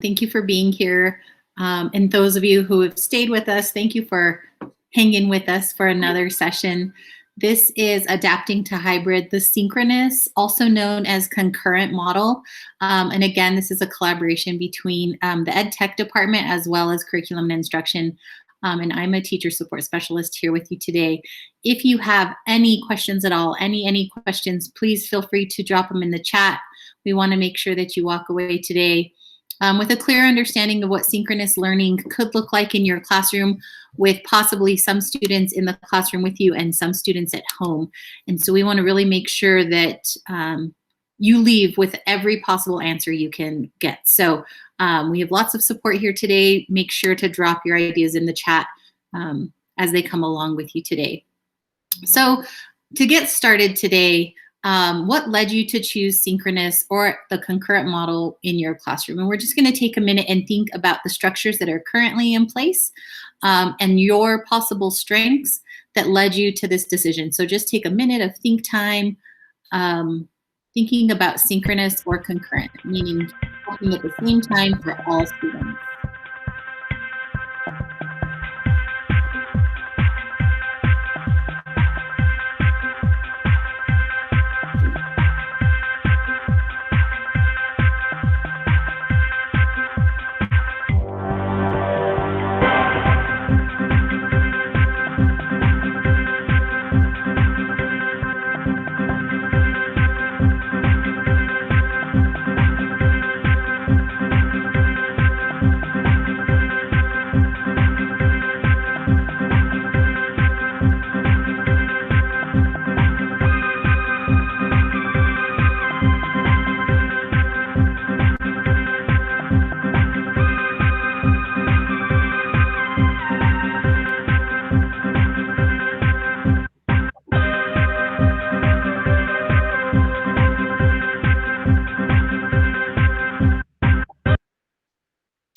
Thank you for being here. And those of you who have stayed with us, thank you for hanging with us for another session. This is Adapting to Hybrid, the Synchronous, also known as Concurrent model. And again, this is a collaboration between the EdTech department as well as curriculum and instruction. And I'm a teacher support specialist here with you today. If you have any questions at all, any questions, please feel free to drop them in the chat. We want to make sure that you walk away today with a clear understanding of what synchronous learning could look like in your classroom, with possibly some students in the classroom with you and some students at home. And so we want to really make sure that you leave with every possible answer you can get. So we have lots of support here today. Make sure to drop your ideas in the chat as they come along with you today. So to get started today, what led you to choose synchronous or the concurrent model in your classroom? And we're just going to take a minute and think about the structures that are currently in place and your possible strengths that led you to this decision. So just take a minute of think time, thinking about synchronous or concurrent, meaning working at the same time for all students.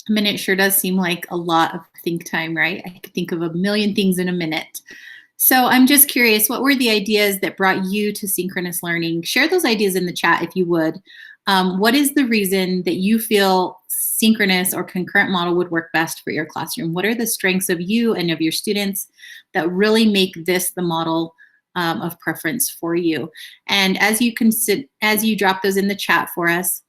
A minute sure does seem like a lot of think time, right? I could think of a million things in a minute. So I'm just curious, what were the ideas that brought you to synchronous learning? Share those ideas in the chat if you would. What is the reason that you feel synchronous or concurrent model would work best for your classroom? What are the strengths of you and of your students that really make this the model of preference for you? And as you drop those in the chat for us,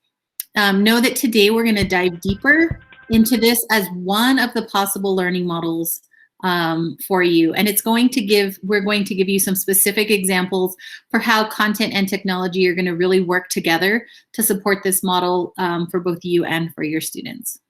know that today we're going to dive deeper into this as one of the possible learning models for you. And we're going to give you some specific examples for how content and technology are going to really work together to support this model for both you and for your students.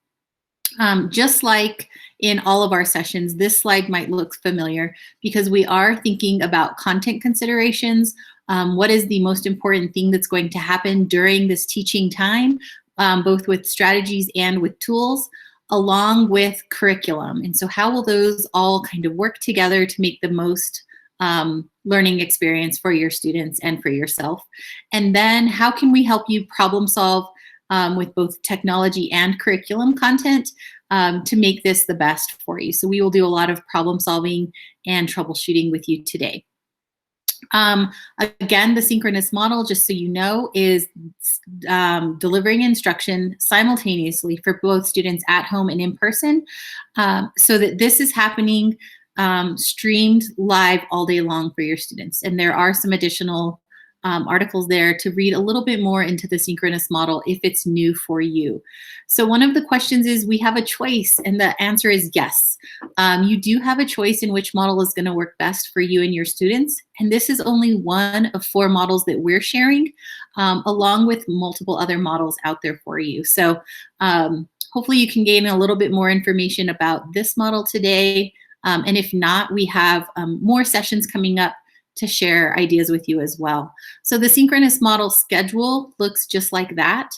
Just like in all of our sessions, this slide might look familiar because we are thinking about content considerations. What is the most important thing that's going to happen during this teaching time? Both with strategies and with tools, along with curriculum. And so how will those all kind of work together to make the most learning experience for your students and for yourself? And then how can we help you problem solve with both technology and curriculum content to make this the best for you? So we will do a lot of problem solving and troubleshooting with you today. Again, the synchronous model, just so you know, is delivering instruction simultaneously for both students at home and in person, so that this is happening streamed live all day long for your students. And there are some additional articles there to read a little bit more into the synchronous model if it's new for you. So one of the questions is, we have a choice, and the answer is yes. You do have a choice in which model is going to work best for you and your students. And this is only one of 4 models that we're sharing, along with multiple other models out there for you. So hopefully you can gain a little bit more information about this model today. And if not, we have more sessions coming up to share ideas with you as well. So the synchronous model schedule looks just like that,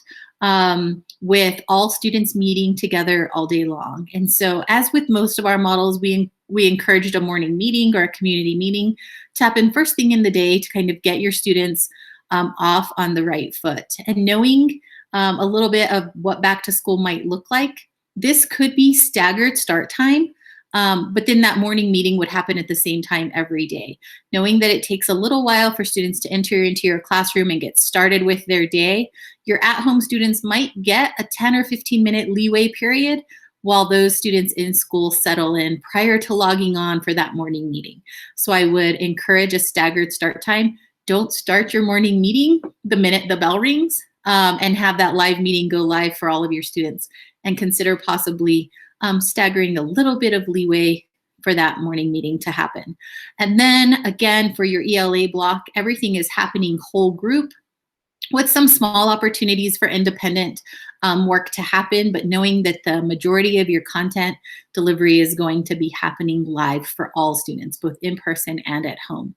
with all students meeting together all day long. And so as with most of our models, we encouraged a morning meeting or a community meeting to happen first thing in the day to kind of get your students off on the right foot. And knowing a little bit of what back to school might look like, this could be staggered start time. But then that morning meeting would happen at the same time every day. Knowing that it takes a little while for students to enter into your classroom and get started with their day, your at-home students might get a 10 or 15-minute leeway period while those students in school settle in prior to logging on for that morning meeting. So I would encourage a staggered start time. Don't start your morning meeting the minute the bell rings, and have that live meeting go live for all of your students, and consider possibly staggering a little bit of leeway for that morning meeting to happen. And then again, for your ELA block, everything is happening whole group with some small opportunities for independent work to happen, but knowing that the majority of your content delivery is going to be happening live for all students, both in person and at home.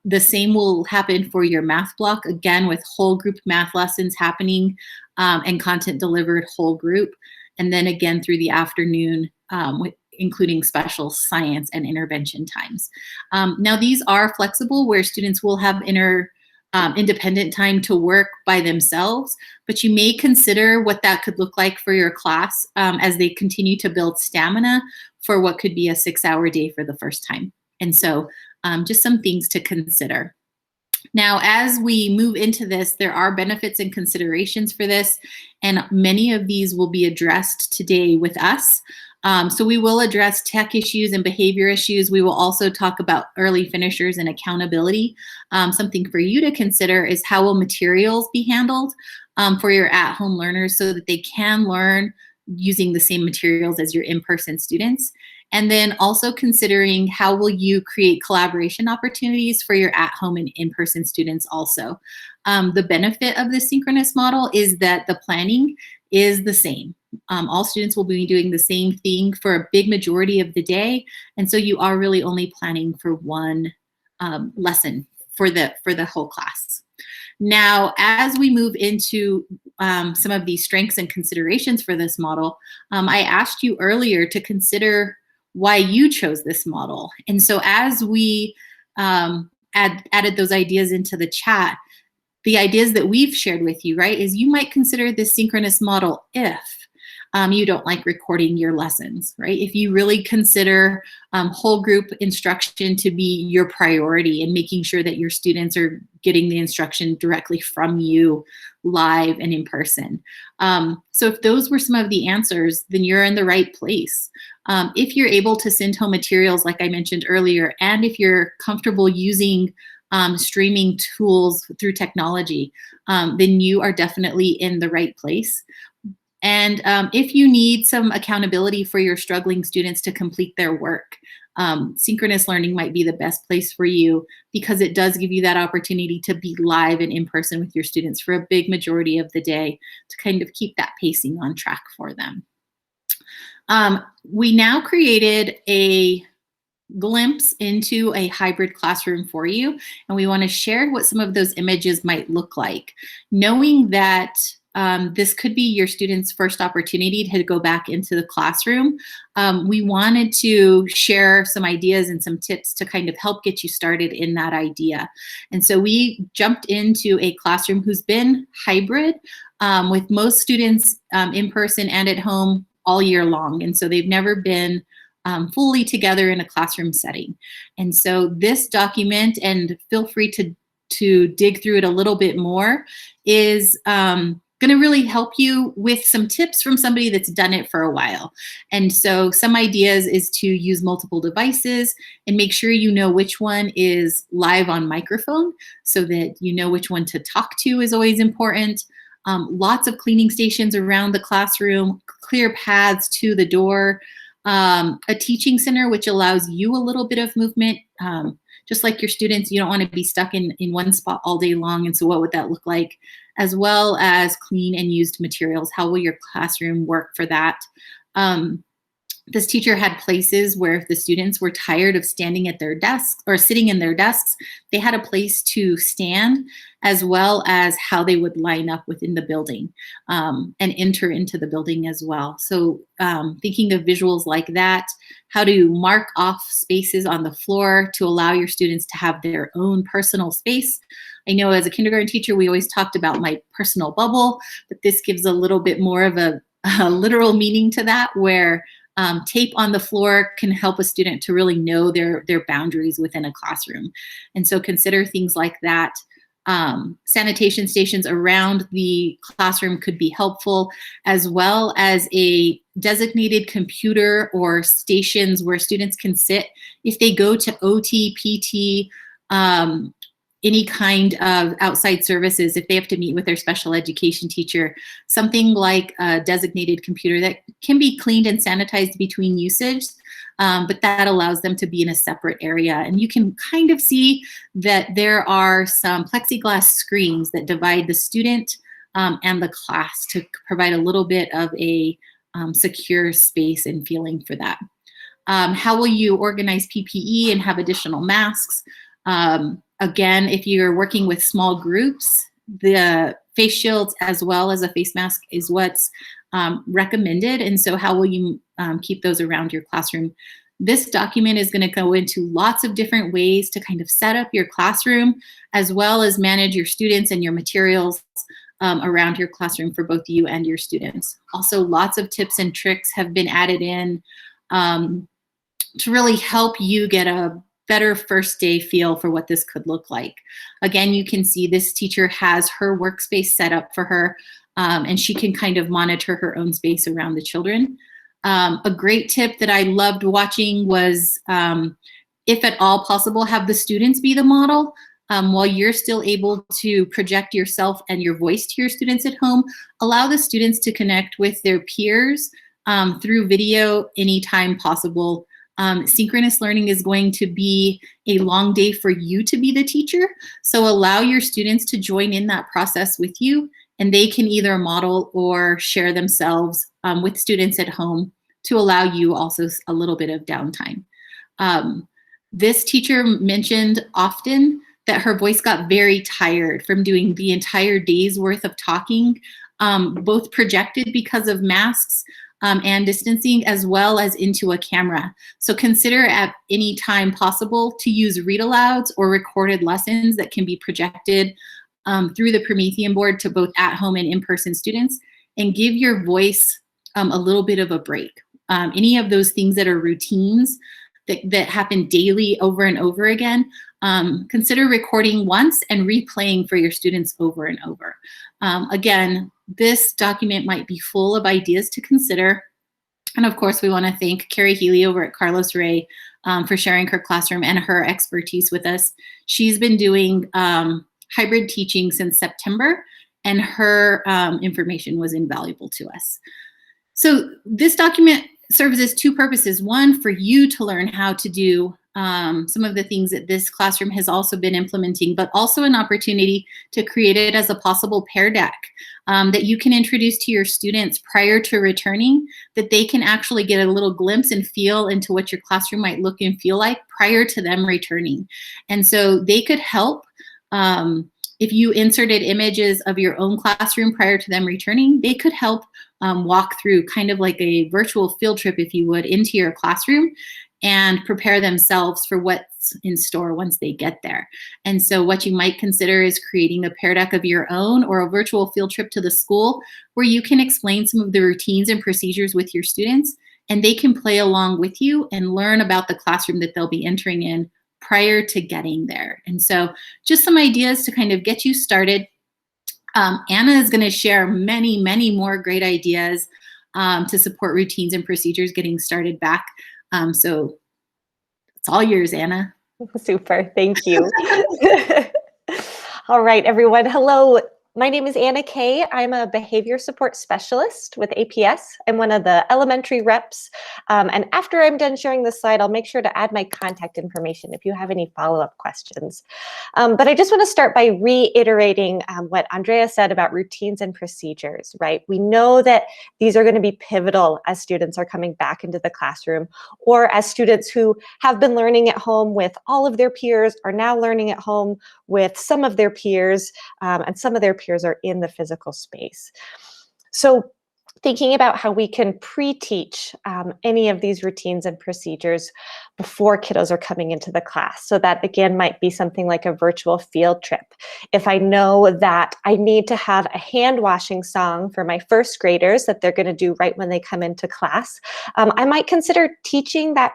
The same will happen for your math block, again, with whole group math lessons happening and content delivered whole group. And then again through the afternoon, including special science and intervention times. Now these are flexible where students will have independent time to work by themselves, but you may consider what that could look like for your class as they continue to build stamina for what could be a 6-hour day for the first time. And so just some things to consider. Now, as we move into this, there are benefits and considerations for this, and many of these will be addressed today with us. So we will address tech issues and behavior issues. We will also talk about early finishers and accountability. Something for you to consider is how will materials be handled for your at-home learners so that they can learn using the same materials as your in-person students. And then also considering how will you create collaboration opportunities for your at-home and in-person students also. The benefit of the synchronous model is that the planning is the same. All students will be doing the same thing for a big majority of the day. And so you are really only planning for one lesson for the whole class. Now, as we move into some of these strengths and considerations for this model, I asked you earlier to consider why you chose this model. And so as we added those ideas into the chat, the ideas that we've shared with you, right, is you might consider this synchronous model if you don't like recording your lessons, right? If you really consider whole group instruction to be your priority and making sure that your students are getting the instruction directly from you live and in person. So if those were some of the answers, then you're in the right place. If you're able to send home materials, like I mentioned earlier, and if you're comfortable using streaming tools through technology, then you are definitely in the right place. And if you need some accountability for your struggling students to complete their work, synchronous learning might be the best place for you because it does give you that opportunity to be live and in person with your students for a big majority of the day to kind of keep that pacing on track for them. We now created a glimpse into a hybrid classroom for you, and we want to share what some of those images might look like. Knowing that this could be your students' first opportunity to go back into the classroom, we wanted to share some ideas and some tips to kind of help get you started in that idea. And so we jumped into a classroom who's been hybrid with most students in person and at home all year long. And so they've never been fully together in a classroom setting. And so this document, and feel free to dig through it a little bit more, is going to really help you with some tips from somebody that's done it for a while. And so some ideas is to use multiple devices and make sure you know which one is live on microphone so that you know which one to talk to is always important. Lots of cleaning stations around the classroom, clear paths to the door, a teaching center which allows you a little bit of movement. Just like your students, you don't want to be stuck in one spot all day long. And so what would that look like? As well as clean and used materials. How will your classroom work for that? This teacher had places where if the students were tired of standing at their desks or sitting in their desks, they had a place to stand, as well as how they would line up within the building and enter into the building as well. So thinking of visuals like that, how to mark off spaces on the floor to allow your students to have their own personal space. I know as a kindergarten teacher, we always talked about my personal bubble, but this gives a little bit more of a literal meaning to that, where Tape on the floor can help a student to really know their boundaries within a classroom. And so consider things like that. Sanitation stations around the classroom could be helpful, as well as a designated computer or stations where students can sit if they go to OT, PT, any kind of outside services, if they have to meet with their special education teacher, something like a designated computer that can be cleaned and sanitized between usage, but that allows them to be in a separate area. And you can kind of see that there are some plexiglass screens that divide the student and the class to provide a little bit of a secure space and feeling for that. How will you organize PPE and have additional masks? Again, if you're working with small groups, the face shields as well as a face mask is what's recommended. And so how will you keep those around your classroom? This document is going to go into lots of different ways to kind of set up your classroom, as well as manage your students and your materials around your classroom for both you and your students. Also, lots of tips and tricks have been added in to really help you get a better first day feel for what this could look like. Again, you can see this teacher has her workspace set up for her, and she can kind of monitor her own space around the children. A great tip that I loved watching was, if at all possible, have the students be the model. While you're still able to project yourself and your voice to your students at home, allow the students to connect with their peers through video anytime possible. Synchronous learning is going to be a long day for you to be the teacher, so allow your students to join in that process with you, and they can either model or share themselves with students at home to allow you also a little bit of downtime. This teacher mentioned often that her voice got very tired from doing the entire day's worth of talking, both projected because of masks and distancing, as well as into a camera. So consider at any time possible to use read-alouds or recorded lessons that can be projected through the Promethean board to both at-home and in-person students, and give your voice a little bit of a break. Any of those things that are routines that happen daily over and over again, consider recording once and replaying for your students over and over. Again, this document might be full of ideas to consider. And of course, we want to thank Carrie Healy over at Carlos Ray for sharing her classroom and her expertise with us. She's been doing hybrid teaching since September, and her information was invaluable to us. So this document serves as two purposes. One, for you to learn how to do some of the things that this classroom has also been implementing, but also an opportunity to create it as a possible pair deck that you can introduce to your students prior to returning, that they can actually get a little glimpse and feel into what your classroom might look and feel like prior to them returning. And so they could help. If you inserted images of your own classroom prior to them returning, they could help walk through kind of like a virtual field trip, if you would, into your classroom and prepare themselves for what's in store once they get there. And so what you might consider is creating a pair deck of your own or a virtual field trip to the school where you can explain some of the routines and procedures with your students, and they can play along with you and learn about the classroom that they'll be entering in prior to getting there. And so just some ideas to kind of get you started. Anna is going to share many, many more great ideas to support routines and procedures getting started back. So it's all yours, Anna. Super, thank you. All right, everyone. Hello. My name is Anna Kay. I'm a behavior support specialist with APS. I'm one of the elementary reps. And after I'm done sharing this slide, I'll make sure to add my contact information if you have any follow-up questions. But I just want to start by reiterating what Andrea said about routines and procedures, right? We know that these are going to be pivotal as students are coming back into the classroom, or as students who have been learning at home with all of their peers are now learning at home with some of their peers, and some of their peers are in the physical space. So thinking about how we can pre-teach any of these routines and procedures before kiddos are coming into the class. So that, again, might be something like a virtual field trip. If I know that I need to have a hand washing song for my first graders that they're going to do right when they come into class, I might consider teaching that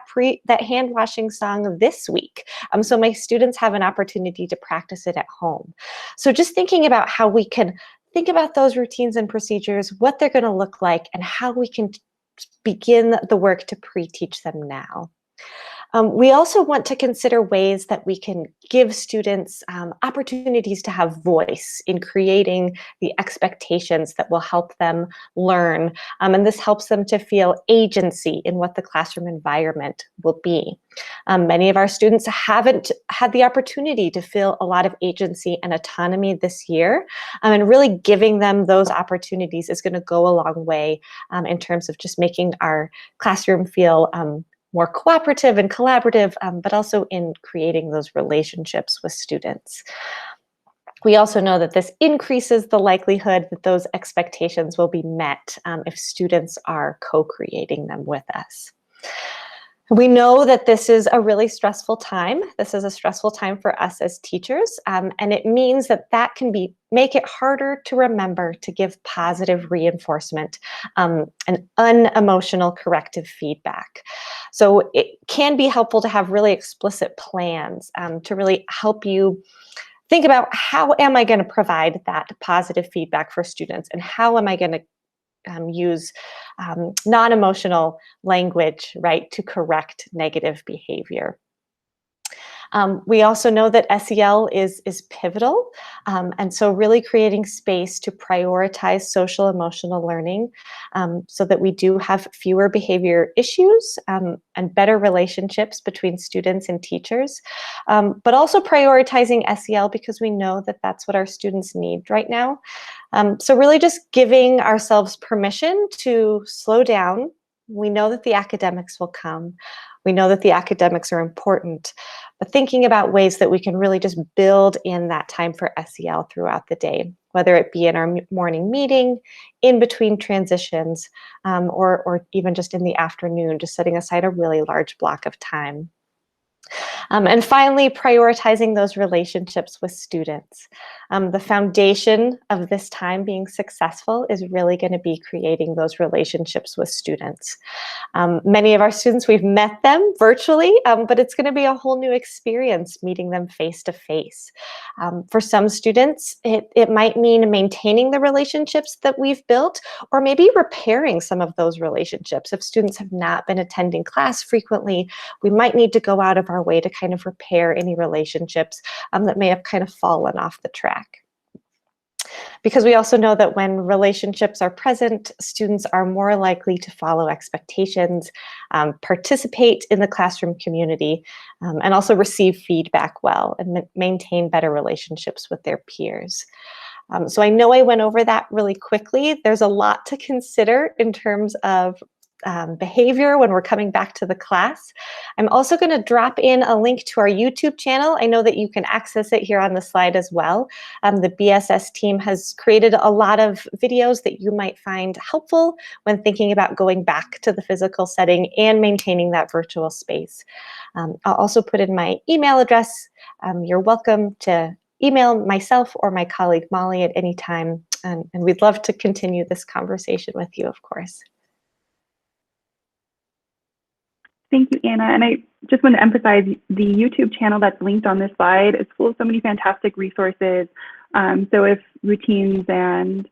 hand washing song this week, so my students have an opportunity to practice it at home. So just thinking about how we can think about those routines and procedures, what they're going to look like, and how we can begin the work to pre-teach them now. We also want to consider ways that we can give students opportunities to have voice in creating the expectations that will help them learn. And this helps them to feel agency in what the classroom environment will be. Many of our students haven't had the opportunity to feel a lot of agency and autonomy this year. And really giving them those opportunities is going to go a long way in terms of just making our classroom feel more cooperative and collaborative, but also in creating those relationships with students. We also know that this increases the likelihood that those expectations will be met if students are co-creating them with us. We know that this is a really stressful time. This is a stressful time for us as teachers, and it means that can make it harder to remember to give positive reinforcement and unemotional corrective feedback. So it can be helpful to have really explicit plans to really help you think about, how am I going to provide that positive feedback for students, and how am I going to use non-emotional language, right, to correct negative behavior. We also know that SEL is pivotal, and so really creating space to prioritize social emotional learning so that we do have fewer behavior issues and better relationships between students and teachers, but also prioritizing SEL because we know that that's what our students need right now. So really just giving ourselves permission to slow down. We know that the academics will come. We know that the academics are important, but thinking about ways that we can really just build in that time for SEL throughout the day, whether it be in our morning meeting, in between transitions, or even just in the afternoon, just setting aside a really large block of time. And finally, prioritizing those relationships with students. The foundation of this time being successful is really going to be creating those relationships with students. Many of our students, we've met them virtually, but it's going to be a whole new experience meeting them face to face. For some students, it might mean maintaining the relationships that we've built, or maybe repairing some of those relationships. If students have not been attending class frequently, we might need to go out of our way to kind of repair any relationships that may have kind of fallen off the track. Because we also know that when relationships are present, students are more likely to follow expectations, participate in the classroom community, and also receive feedback well and maintain better relationships with their peers. So I know I went over that really quickly. There's a lot to consider in terms of behavior when we're coming back to the class. I'm also going to drop in a link to our YouTube channel. I know that you can access it here on the slide as well. The BSS team has created a lot of videos that you might find helpful when thinking about going back to the physical setting and maintaining that virtual space. I'll also put in my email address. You're welcome to email myself or my colleague Molly at any time, and we'd love to continue this conversation with you, of course. Thank you, Anna. And I just want to emphasize the YouTube channel that's linked on this slide is full of so many fantastic resources. So if routines and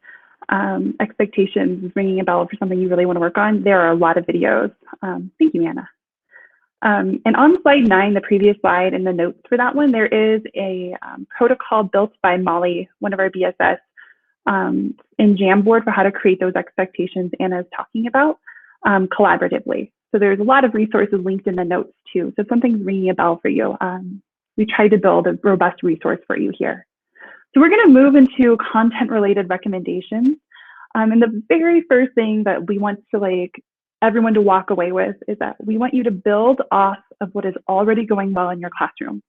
expectations is ringing a bell for something you really want to work on, there are a lot of videos. Thank you, Anna. And on slide 9, the previous slide, in the notes for that one, there is a protocol built by Molly, one of our BSS, in Jamboard for how to create those expectations Anna is talking about collaboratively. So there's a lot of resources linked in the notes too. So if something's ringing a bell for you, we tried to build a robust resource for you here. So we're going to move into content-related recommendations. And the very first thing that we want to everyone to walk away with is that we want you to build off of what is already going well in your classroom.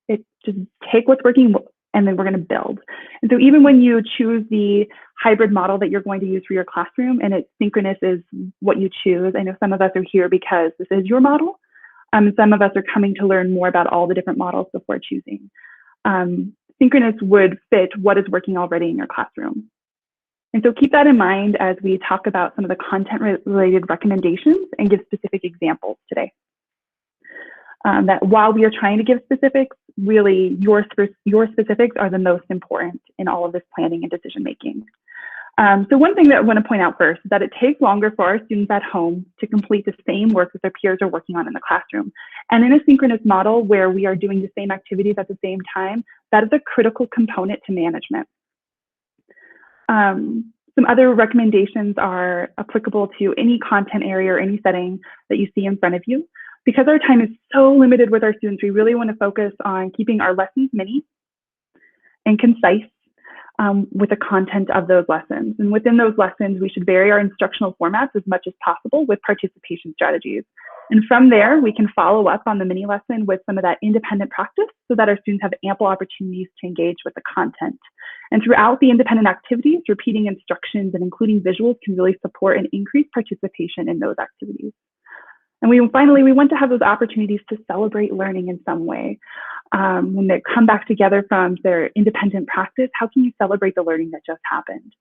It's just take what's working and then we're going to build. And so even when you choose the hybrid model that you're going to use for your classroom, and Synchronous is what you choose. I know some of us are here because this is your model. Some of us are coming to learn more about all the different models before choosing. Synchronous would fit what is working already in your classroom. And so keep that in mind as we talk about some of the content-related recommendations and give specific examples today. That while we are trying to give specifics, really your specifics are the most important in all of this planning and decision-making. So one thing that I want to point out first is that it takes longer for our students at home to complete the same work that their peers are working on in the classroom. And in a synchronous model where we are doing the same activities at the same time, that is a critical component to management. Some other recommendations are applicable to any content area or any setting that you see in front of you. Because our time is so limited with our students, we really want to focus on keeping our lessons mini and concise with the content of those lessons. And within those lessons, we should vary our instructional formats as much as possible with participation strategies. And from there, we can follow up on the mini lesson with some of that independent practice so that our students have ample opportunities to engage with the content. And throughout the independent activities, repeating instructions and including visuals can really support and increase participation in those activities. And finally, we want to have those opportunities to celebrate learning in some way. When they come back together from their independent practice, how can you celebrate the learning that just happened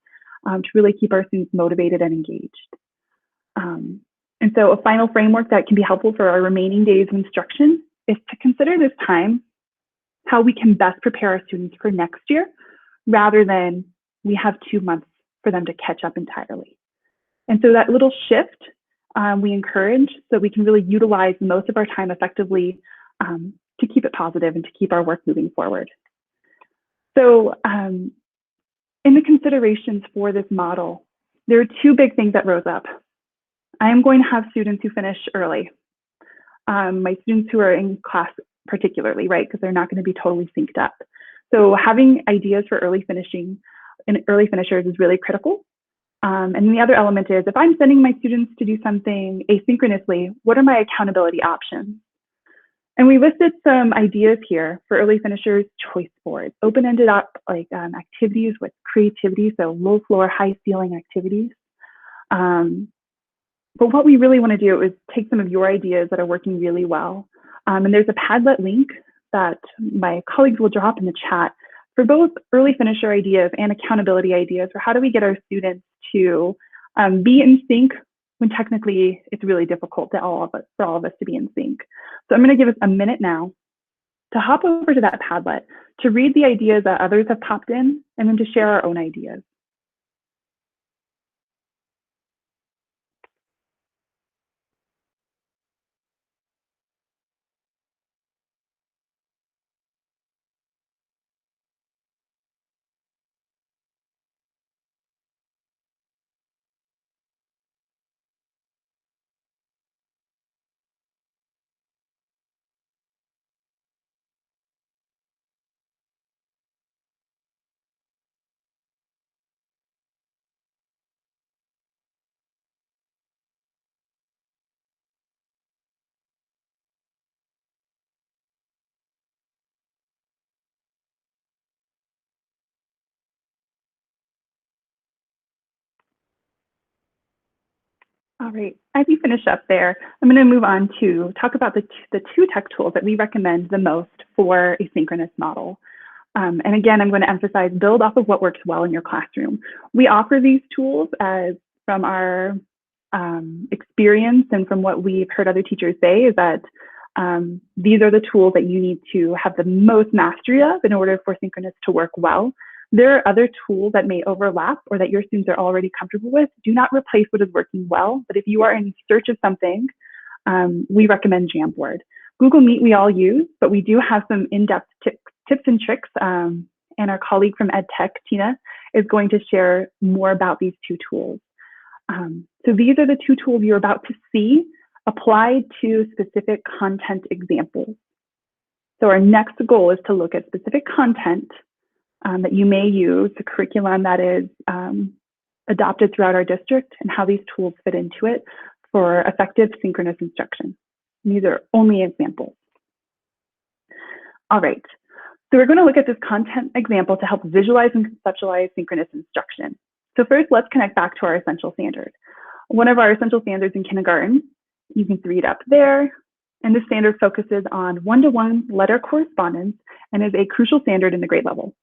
to really keep our students motivated and engaged? And so a final framework that can be helpful for our remaining days of instruction is to consider this time how we can best prepare our students for next year, rather than we have 2 months for them to catch up entirely. And so that little shift we encourage so we can really utilize most of our time effectively to keep it positive and to keep our work moving forward. So in the considerations for this model, there are 2 big things that rose up. I am going to have students who finish early. My students who are in class particularly, right, because they're not going to be totally synced up. So having ideas for early finishing and early finishers is really critical. And the other element is, if I'm sending my students to do something asynchronously, what are my accountability options? And we listed some ideas here for early finishers: choice boards, open-ended activities with creativity, so low floor, high ceiling activities. But what we really want to do is take some of your ideas that are working really well. And there's a Padlet link that my colleagues will drop in the chat for both early finisher ideas and accountability ideas for how do we get our students to be in sync when technically it's really difficult for all of us to be in sync. So I'm going to give us a minute now to hop over to that Padlet, to read the ideas that others have popped in, and then to share our own ideas. All right, as you finish up there, I'm going to move on to talk about the 2 tech tools that we recommend the most for a synchronous model. And again, I'm going to emphasize, build off of what works well in your classroom. We offer these tools from our experience and from what we've heard other teachers say, is that these are the tools that you need to have the most mastery of in order for synchronous to work well. There are other tools that may overlap or that your students are already comfortable with. Do not replace what is working well, but if you are in search of something, we recommend Jamboard. Google Meet we all use, but we do have some in-depth tips and tricks, and our colleague from EdTech, Tina, is going to share more about these 2 tools. So these are the 2 tools you're about to see applied to specific content examples. So our next goal is to look at specific content that you may use, the curriculum that is adopted throughout our district, and how these tools fit into it for effective synchronous instruction. And these are only examples. All right, so we're going to look at this content example to help visualize and conceptualize synchronous instruction. So first, let's connect back to our essential standard. One of our essential standards in kindergarten, you can read up there, and this standard focuses on one-to-one letter correspondence and is a crucial standard in the grade level.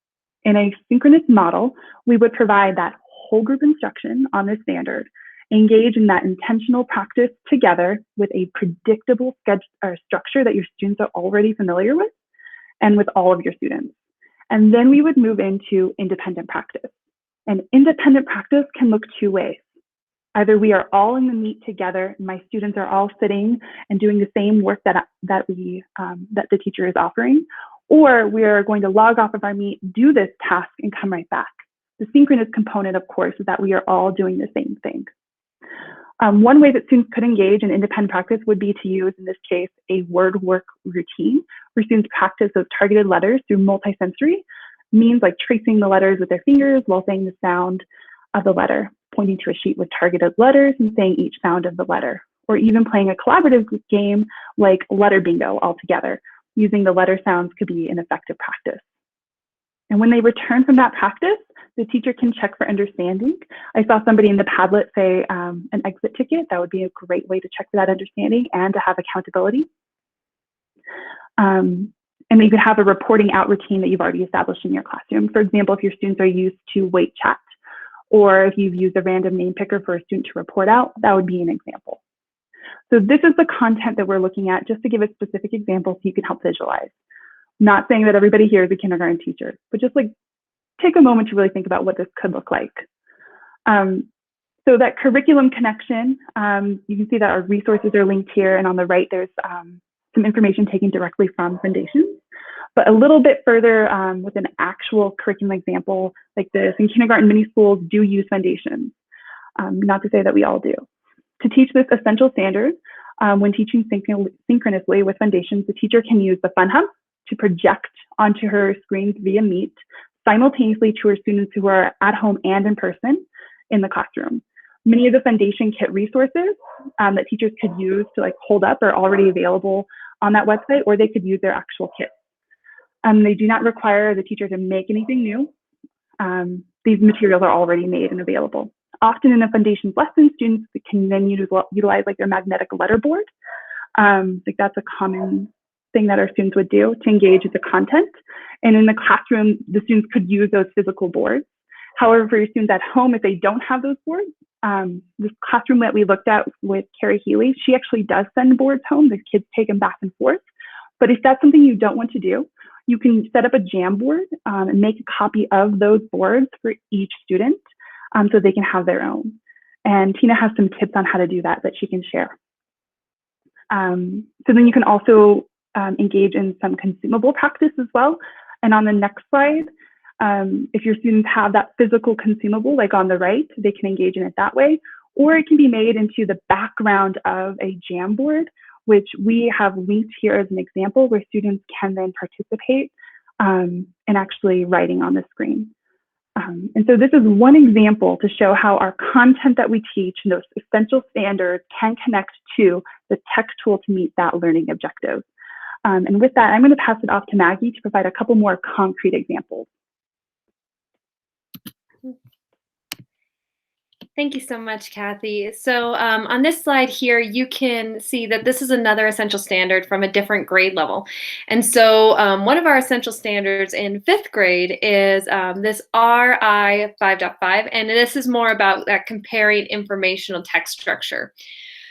In a synchronous model, we would provide that whole group instruction on this standard, engage in that intentional practice together with a predictable structure that your students are already familiar with and with all of your students. And then we would move into independent practice. And independent practice can look two ways. Either we are all in the meet together, and my students are all sitting and doing the same work that the teacher is offering, or we are going to log off of our meet, do this task, and come right back. The synchronous component, of course, is that we are all doing the same thing. One way that students could engage in independent practice would be to use, in this case, a word work routine, where students practice those targeted letters through multisensory means like tracing the letters with their fingers while saying the sound of the letter, pointing to a sheet with targeted letters and saying each sound of the letter, or even playing a collaborative game like letter bingo all together. Using the letter sounds could be an effective practice. And when they return from that practice, the teacher can check for understanding. I saw somebody in the Padlet say an exit ticket. That would be a great way to check for that understanding and to have accountability. And you could have a reporting out routine that you've already established in your classroom. For example, if your students are used to wait chat, or if you've used a random name picker for a student to report out, that would be an example. So this is the content that we're looking at, just to give a specific example so you can help visualize. Not saying that everybody here is a kindergarten teacher, but just like take a moment to really think about what this could look like. So that curriculum connection, you can see that our resources are linked here, and on the right there's some information taken directly from Foundations. But a little bit further with an actual curriculum example like this, in kindergarten, many schools do use Foundations. Not to say that we all do. To teach this essential standard, when teaching synchronously with Foundations, the teacher can use the Fun Hub to project onto her screens via Meet simultaneously to her students who are at home and in person in the classroom. Many of the Foundation Kit resources that teachers could use to like hold up are already available on that website, or they could use their actual kits. They do not require the teacher to make anything new. These materials are already made and available. Often in a Foundations lesson, students can then utilize like their magnetic letterboard. Like that's a common thing that our students would do to engage with the content. And in the classroom, the students could use those physical boards. However, for your students at home, if they don't have those boards, this classroom that we looked at with Carrie Healy, she actually does send boards home. The kids take them back and forth. But if that's something you don't want to do, you can set up a Jamboard and make a copy of those boards for each student so they can have their own. And Tina has some tips on how to do that she can share. So then you can also engage in some consumable practice as well. And on the next slide, if your students have that physical consumable, like on the right, they can engage in it that way, or it can be made into the background of a Jamboard, which we have linked here as an example where students can then participate in actually writing on the screen. And so this is one example to show how our content that we teach and those essential standards can connect to the tech tool to meet that learning objective. And with that, I'm going to pass it off to Maggie to provide a couple more concrete examples. Thank you so much, Kathy. So on this slide here, you can see that this is another essential standard from a different grade level. And so one of our essential standards in 5th grade is this RI 5.5, and this is more about that comparing informational text structure.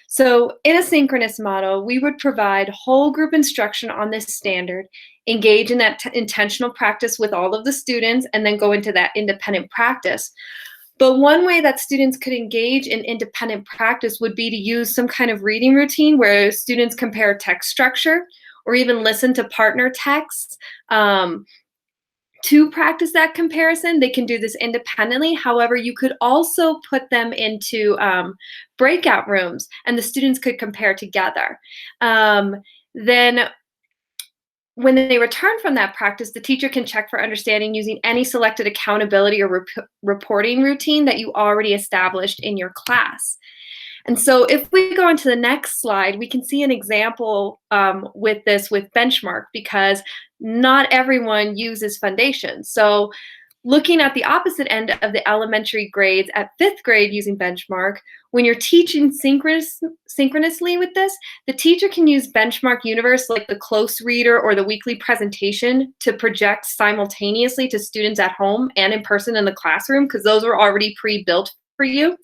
So in a synchronous model, we would provide whole group instruction on this standard, engage in that intentional practice with all of the students, and then go into that independent practice. But one way that students could engage in independent practice would be to use some kind of reading routine where students compare text structure or even listen to partner texts. To practice that comparison, they can do this independently. However, you could also put them into breakout rooms and the students could compare together. Then when they return from that practice, the teacher can check for understanding using any selected accountability or reporting routine that you already established in your class. And so if we go on to the next slide, we can see an example with this with Benchmark, because not everyone uses Foundation. So looking at the opposite end of the elementary grades at 5th grade using Benchmark, when you're teaching synchronously with this, the teacher can use Benchmark Universe like the close reader or the weekly presentation to project simultaneously to students at home and in person in the classroom, because those are already pre-built for you.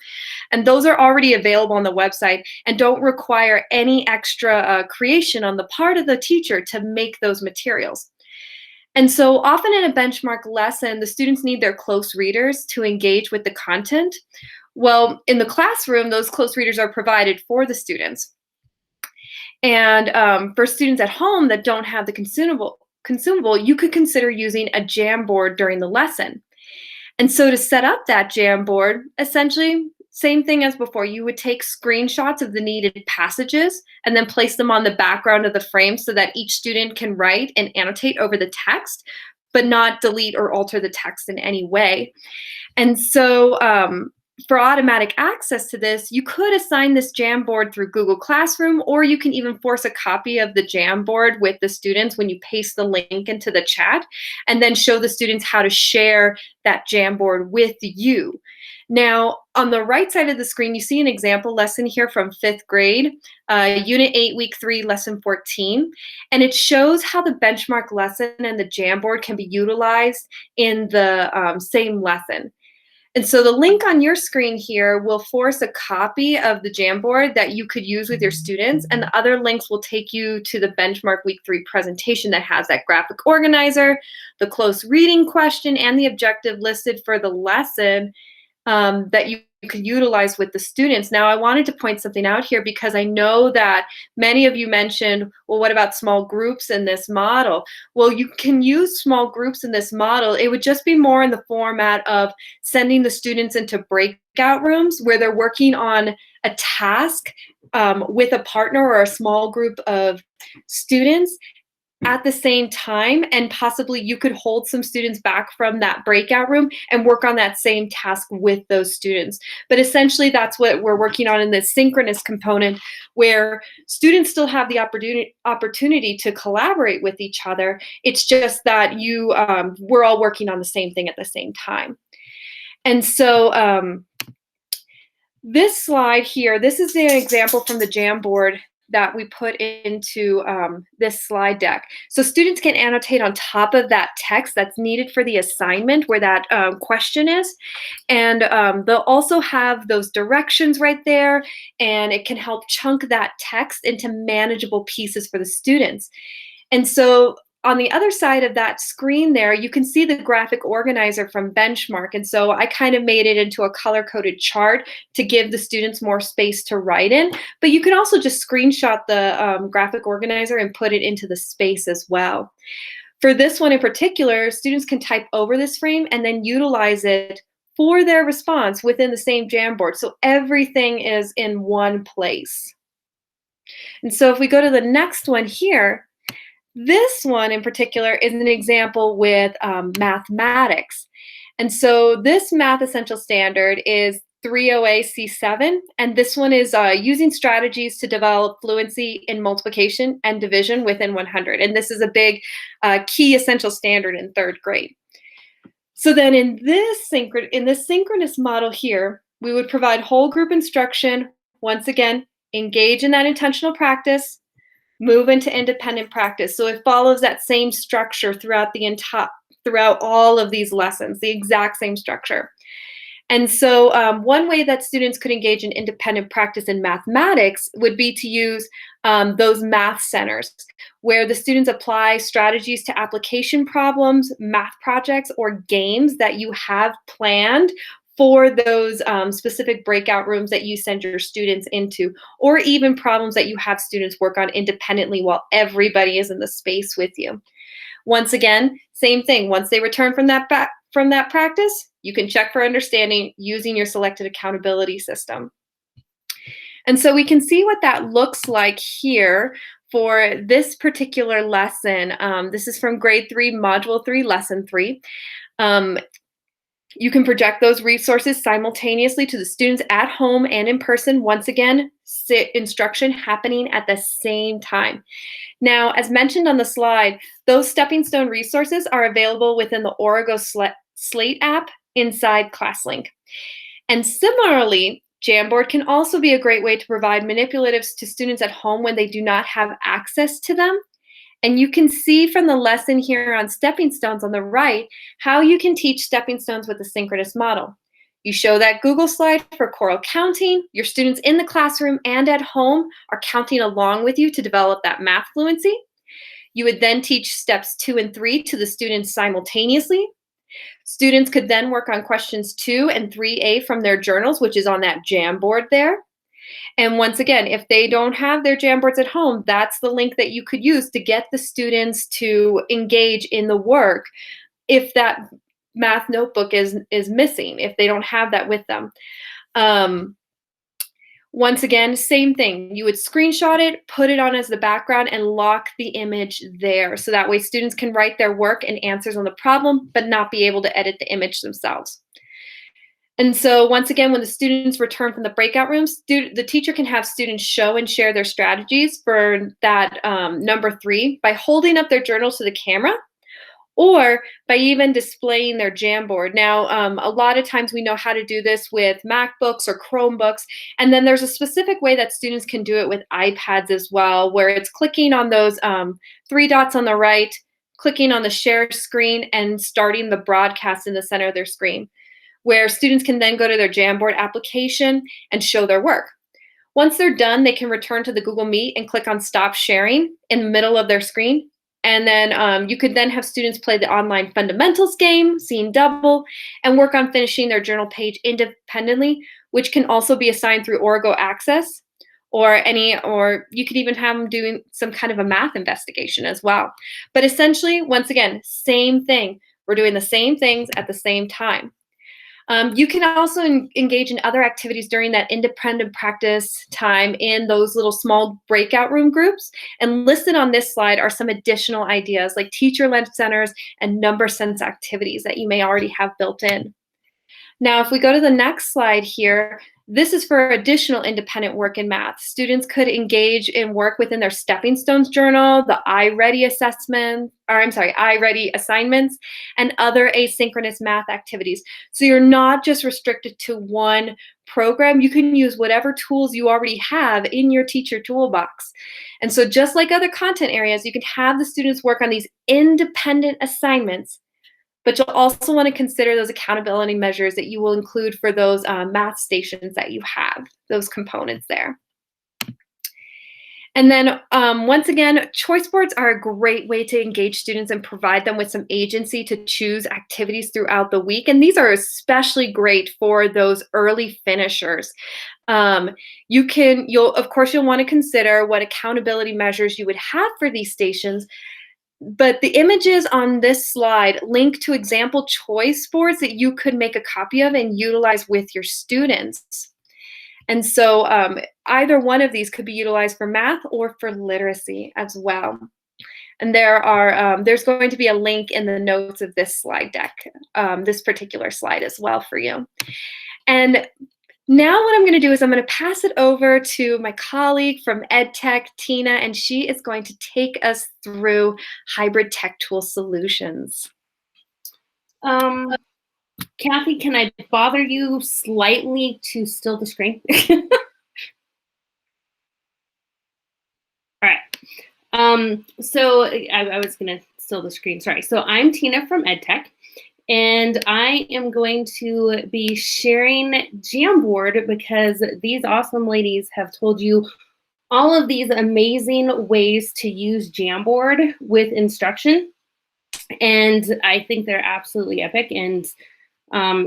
And those are already available on the website and don't require any extra creation on the part of the teacher to make those materials. And so often in a benchmark lesson, the students need their close readers to engage with the content. Well, in the classroom, those close readers are provided for the students. And for students at home that don't have the consumable, you could consider using a Jamboard during the lesson. And so to set up that Jamboard, essentially, same thing as before, you would take screenshots of the needed passages and then place them on the background of the frame so that each student can write and annotate over the text, but not delete or alter the text in any way. And so for automatic access to this, you could assign this Jamboard through Google Classroom, or you can even force a copy of the Jamboard with the students when you paste the link into the chat, and then show the students how to share that Jamboard with you. Now, on the right side of the screen, you see an example lesson here from 5th grade, Unit 8, Week 3, Lesson 14. And it shows how the benchmark lesson and the Jamboard can be utilized in the same lesson. And so the link on your screen here will force a copy of the Jamboard that you could use with your students, and the other links will take you to the Benchmark Week 3 presentation that has that graphic organizer, the close reading question, and the objective listed for the lesson that you could utilize with the students. Now, I wanted to point something out here because I know that many of you mentioned, well, what about small groups in this model? Well, you can use small groups in this model. It would just be more in the format of sending the students into breakout rooms where they're working on a task with a partner or a small group of students at the same time, and possibly you could hold some students back from that breakout room and work on that same task with those students. But essentially that's what we're working on in this synchronous component, where students still have the opportunity to collaborate with each other. It's just that we're all working on the same thing at the same time. And so this slide here, this is an example from the Jamboard that we put into this slide deck. So students can annotate on top of that text that's needed for the assignment where that question is. And they'll also have those directions right there, and it can help chunk that text into manageable pieces for the students. And so on the other side of that screen there, you can see the graphic organizer from Benchmark. And so I kind of made it into a color-coded chart to give the students more space to write in. But you can also just screenshot the graphic organizer and put it into the space as well. For this one in particular, students can type over this frame and then utilize it for their response within the same Jamboard. So everything is in one place. And so if we go to the next one here, this one in particular is an example with mathematics. And so this Math Essential Standard is 3OA-C7, and this one is using strategies to develop fluency in multiplication and division within 100. And this is a big key essential standard in 3rd grade. So then in this synchronous model here, we would provide whole group instruction, once again, engage in that intentional practice, move into independent practice. So it follows that same structure throughout all of these lessons, the exact same structure. And so one way that students could engage in independent practice in mathematics would be to use those math centers, where the students apply strategies to application problems, math projects, or games that you have planned for those specific breakout rooms that you send your students into, or even problems that you have students work on independently while everybody is in the space with you. Once again, same thing. Once they return from that practice, you can check for understanding using your selected accountability system. And so we can see what that looks like here for this particular lesson. This is from grade 3, module 3, lesson 3. You can project those resources simultaneously to the students at home and in person. Once again, instruction happening at the same time. Now, as mentioned on the slide, those stepping stone resources are available within the Origo Slate app inside ClassLink. And similarly, Jamboard can also be a great way to provide manipulatives to students at home when they do not have access to them. And you can see from the lesson here on stepping stones on the right how you can teach stepping stones with the synchronous model. You show that Google slide for choral counting. Your students in the classroom and at home are counting along with you to develop that math fluency. You would then teach steps 2 and 3 to the students simultaneously. Students could then work on questions 2 and 3A from their journals, which is on that Jamboard there. And once again, if they don't have their Jamboards at home, that's the link that you could use to get the students to engage in the work if that math notebook is missing, if they don't have that with them. Once again, same thing. You would screenshot it, put it on as the background, and lock the image there. So that way students can write their work and answers on the problem, but not be able to edit the image themselves. And so once again, when the students return from the breakout rooms, the teacher can have students show and share their strategies for that number 3 by holding up their journals to the camera, or by even displaying their Jamboard. Now, a lot of times we know how to do this with MacBooks or Chromebooks, and then there's a specific way that students can do it with iPads as well, where it's clicking on those 3 dots on the right, clicking on the share screen, and starting the broadcast in the center of their screen, where students can then go to their Jamboard application and show their work. Once they're done, they can return to the Google Meet and click on Stop Sharing in the middle of their screen. And then you could then have students play the online fundamentals game, seeing double, and work on finishing their journal page independently, which can also be assigned through Origo Access, or you could even have them doing some kind of a math investigation as well. But essentially, once again, same thing. We're doing the same things at the same time. You can also engage in other activities during that independent practice time in those little small breakout room groups. And listed on this slide are some additional ideas like teacher-led centers and number sense activities that you may already have built in. Now, if we go to the next slide here, this is for additional independent work in math. Students could engage in work within their Stepping Stones journal, the iReady iReady assignments, and other asynchronous math activities. So you're not just restricted to one program. You can use whatever tools you already have in your teacher toolbox. And so just like other content areas, you can have the students work on these independent assignments, but you'll also want to consider those accountability measures that you will include for those math stations that you have, those components there. And then once again, choice boards are a great way to engage students and provide them with some agency to choose activities throughout the week. And these are especially great for those early finishers. Of course, you'll want to consider what accountability measures you would have for these stations. But the images on this slide link to example choice boards that you could make a copy of and utilize with your students. And so either one of these could be utilized for math or for literacy as well. And there's going to be a link in the notes of this slide deck, this particular slide as well for you. And now what I'm going to do is I'm going to pass it over to my colleague from EdTech, Tina, and she is going to take us through hybrid tech tool solutions. Kathy, can I bother you slightly to still the screen? All right. So I was going to still the screen. Sorry. So I'm Tina from EdTech. And I am going to be sharing Jamboard because these awesome ladies have told you all of these amazing ways to use Jamboard with instruction. And I think they're absolutely epic, and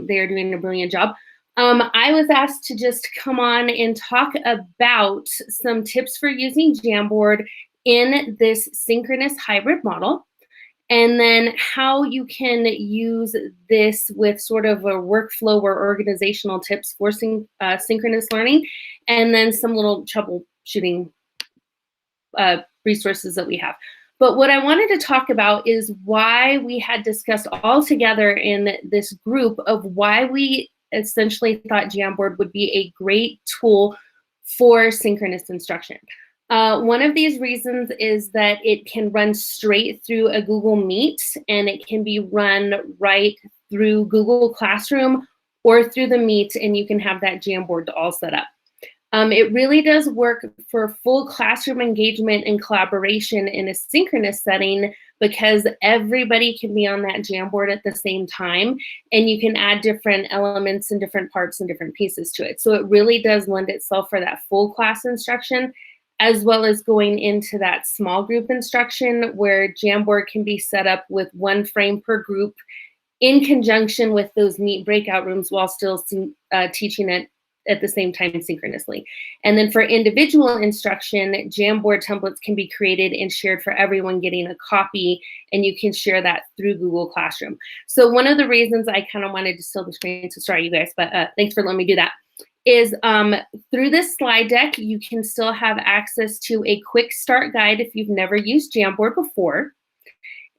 they're doing a brilliant job. I was asked to just come on and talk about some tips for using Jamboard in this synchronous hybrid model, and then how you can use this with sort of a workflow or organizational tips for synchronous learning, and then some little troubleshooting resources that we have. But what I wanted to talk about is why we had discussed all together in this group of why we essentially thought Jamboard would be a great tool for synchronous instruction. One of these reasons is that it can run straight through a Google Meet, and it can be run right through Google Classroom or through the Meet, and you can have that Jamboard all set up. It really does work for full classroom engagement and collaboration in a synchronous setting because everybody can be on that Jamboard at the same time, and you can add different elements and different parts and different pieces to it. So it really does lend itself for that full class instruction, as well as going into that small group instruction where Jamboard can be set up with 1 frame per group in conjunction with those Meet breakout rooms while still teaching it at the same time synchronously. And then for individual instruction, Jamboard templates can be created and shared for everyone getting a copy, and you can share that through Google Classroom. So one of the reasons I kind of wanted to still the screen, so sorry you guys, but thanks for letting me do that, is through this slide deck, you can still have access to a quick start guide if you've never used Jamboard before.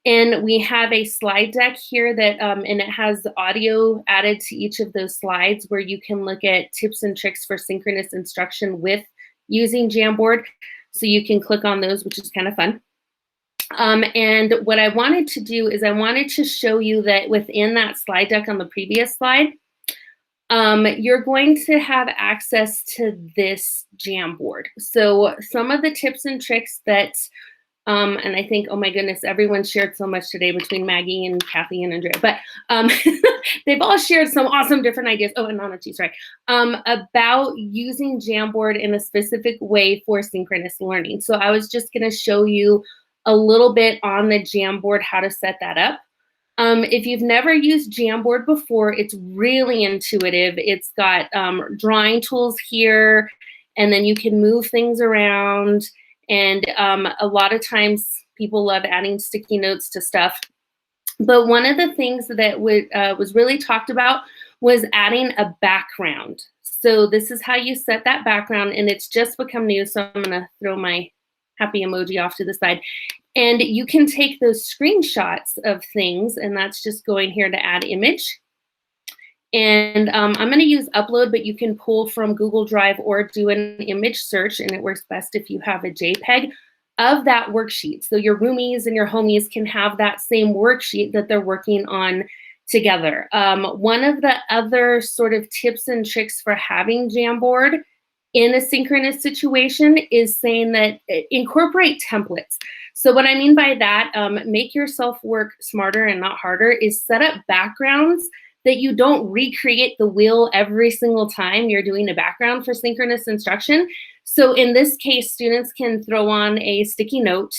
And we have a slide deck here that, and it has audio added to each of those slides where you can look at tips and tricks for synchronous instruction with using Jamboard. So you can click on those, which is kind of fun. And what I wanted to do is I wanted to show you that within that slide deck on the previous slide, you're going to have access to this Jamboard. So some of the tips and tricks that and I think, oh my goodness, everyone shared so much today between Maggie and Kathy and Andrea, but they've all shared some awesome different ideas. Oh, and Nana too, sorry, about using Jamboard in a specific way for synchronous learning. So I was just gonna show you a little bit on the Jamboard how to set that up. If you've never used Jamboard before, it's really intuitive. It's got drawing tools here, and then you can move things around. And a lot of times people love adding sticky notes to stuff. But one of the things that was really talked about was adding a background. So this is how you set that background, and it's just become new. So I'm gonna throw my happy emoji off to the side. And you can take those screenshots of things, and that's just going here to add image. And I'm going to use upload, but you can pull from Google Drive or do an image search, and it works best if you have a JPEG of that worksheet. So your roomies and your homies can have that same worksheet that they're working on together. One of the other sort of tips and tricks for having Jamboard in a synchronous situation is saying that incorporate templates. So what I mean by that, make yourself work smarter and not harder, is set up backgrounds that you don't recreate the wheel every single time you're doing a background for synchronous instruction. So in this case, students can throw on a sticky note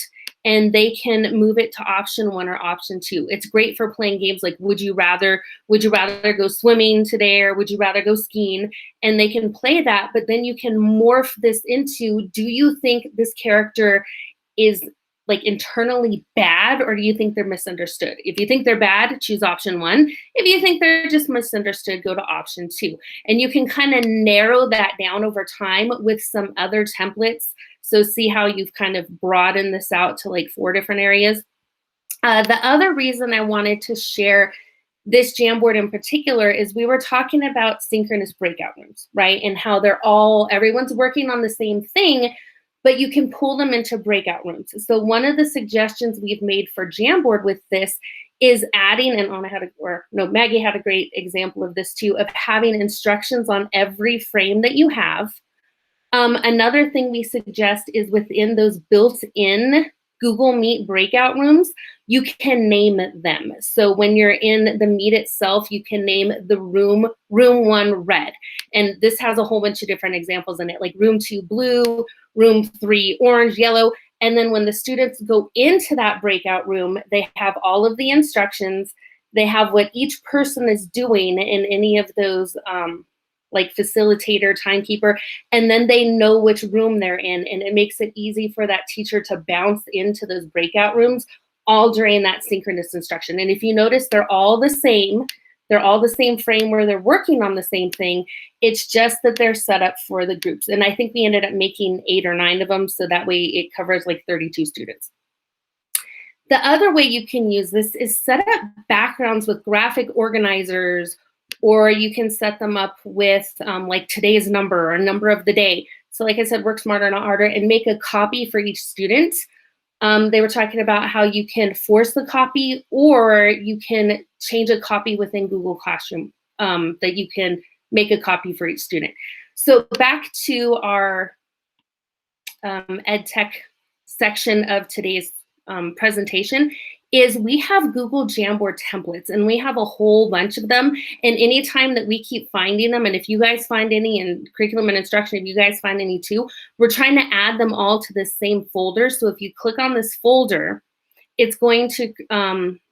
and they can move it to option 1 or option 2. It's great for playing games like would you rather go swimming today, or would you rather go skiing? And they can play that, but then you can morph this into, do you think this character is like internally bad, or do you think they're misunderstood? If you think they're bad, choose option 1. If you think they're just misunderstood, go to option 2. And you can kind of narrow that down over time with some other templates. So see how you've kind of broadened this out to like 4 different areas. The other reason I wanted to share this Jamboard in particular is we were talking about synchronous breakout rooms, right? And how everyone's working on the same thing, but you can pull them into breakout rooms. So one of the suggestions we've made for Jamboard with this is adding, and Maggie had a great example of this too, of having instructions on every frame that you have. Another thing we suggest is within those built-in Google Meet breakout rooms, you can name them. So when you're in the Meet itself, you can name the room 1 red. And this has a whole bunch of different examples in it, like room 2 blue, room 3 orange, yellow. And then when the students go into that breakout room, they have all of the instructions. They have what each person is doing in any of those like facilitator, timekeeper, and then they know which room they're in. And it makes it easy for that teacher to bounce into those breakout rooms all during that synchronous instruction. And if you notice, they're all the same. They're all the same frame where they're working on the same thing. It's just that they're set up for the groups. And I think we ended up making 8 or 9 of them, so that way it covers like 32 students. The other way you can use this is set up backgrounds with graphic organizers, or you can set them up with like today's number or number of the day. So like I said, work smarter, not harder, and make a copy for each student They were talking about how you can force the copy, or you can change a copy within Google Classroom, that you can make a copy for each student. So back to our EdTech section of today's presentation is we have Google Jamboard templates, and we have a whole bunch of them. And anytime that we keep finding them, and if you guys find any in curriculum and instruction, if you guys find any too, we're trying to add them all to the same folder. So if you click on this folder, it's going to,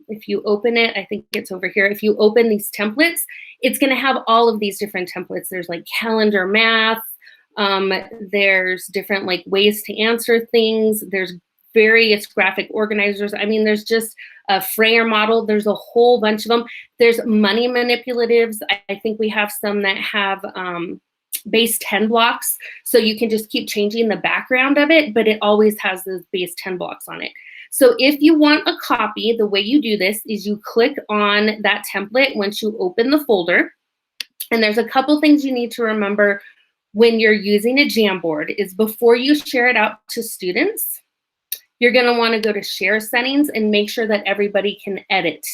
if you open it, I think it's over here. If you open these templates, it's going to have all of these different templates. There's like calendar math. There's different like ways to answer things. There's various graphic organizers. I mean, there's just a Frayer model. There's a whole bunch of them. There's money manipulatives. I think we have some that have base 10 blocks. So you can just keep changing the background of it, but it always has those base 10 blocks on it. So if you want a copy, the way you do this is you click on that template once you open the folder. And there's a couple things you need to remember when you're using a Jamboard is before you share it out to students, you're going to want to go to share settings and make sure that everybody can edit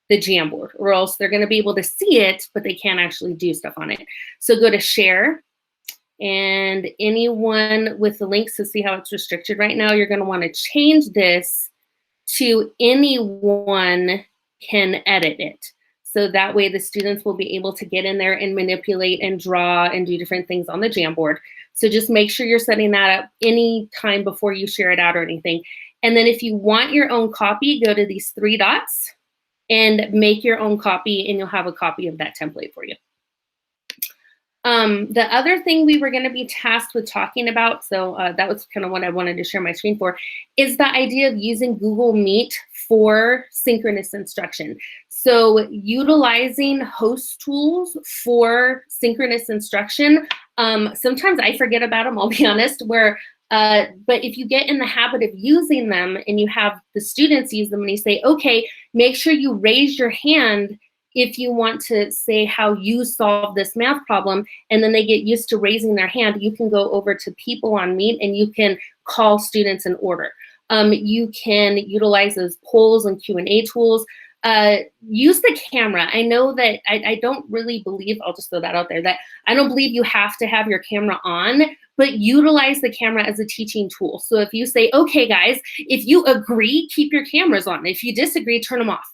the Jamboard, or else they're going to be able to see it, but they can't actually do stuff on it. So go to share, and anyone with the links to see how it's restricted right now, you're going to want to change this to anyone can edit it. So that way the students will be able to get in there and manipulate and draw and do different things on the Jamboard. So just make sure you're setting that up any time before you share it out or anything. And then if you want your own copy, go to these 3 dots and make your own copy, and you'll have a copy of that template for you. The other thing we were going to be tasked with talking about, so that was kind of what I wanted to share my screen for, is the idea of using Google Meet for synchronous instruction. So utilizing host tools for synchronous instruction, sometimes I forget about them, I'll be honest, but if you get in the habit of using them and you have the students use them and you say, okay, make sure you raise your hand if you want to say how you solve this math problem, and then they get used to raising their hand, you can go over to people on Meet and you can call students in order. You can utilize those polls and Q&A tools. Use the camera. I know that I don't really believe, I'll just throw that out there, that I don't believe you have to have your camera on, but utilize the camera as a teaching tool. So if you say, okay guys, if you agree, keep your cameras on. If you disagree, turn them off.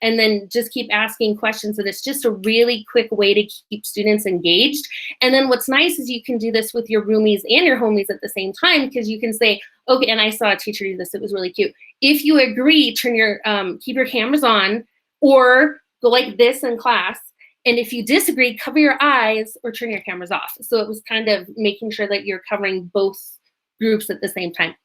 And then just keep asking questions. And it's just a really quick way to keep students engaged. And then what's nice is you can do this with your roomies and your homies at the same time, because you can say, okay, and I saw a teacher do this, it was really cute. If you agree, turn your, keep your cameras on, or go like this in class. And if you disagree, cover your eyes or turn your cameras off. So it was kind of making sure that you're covering both groups at the same time.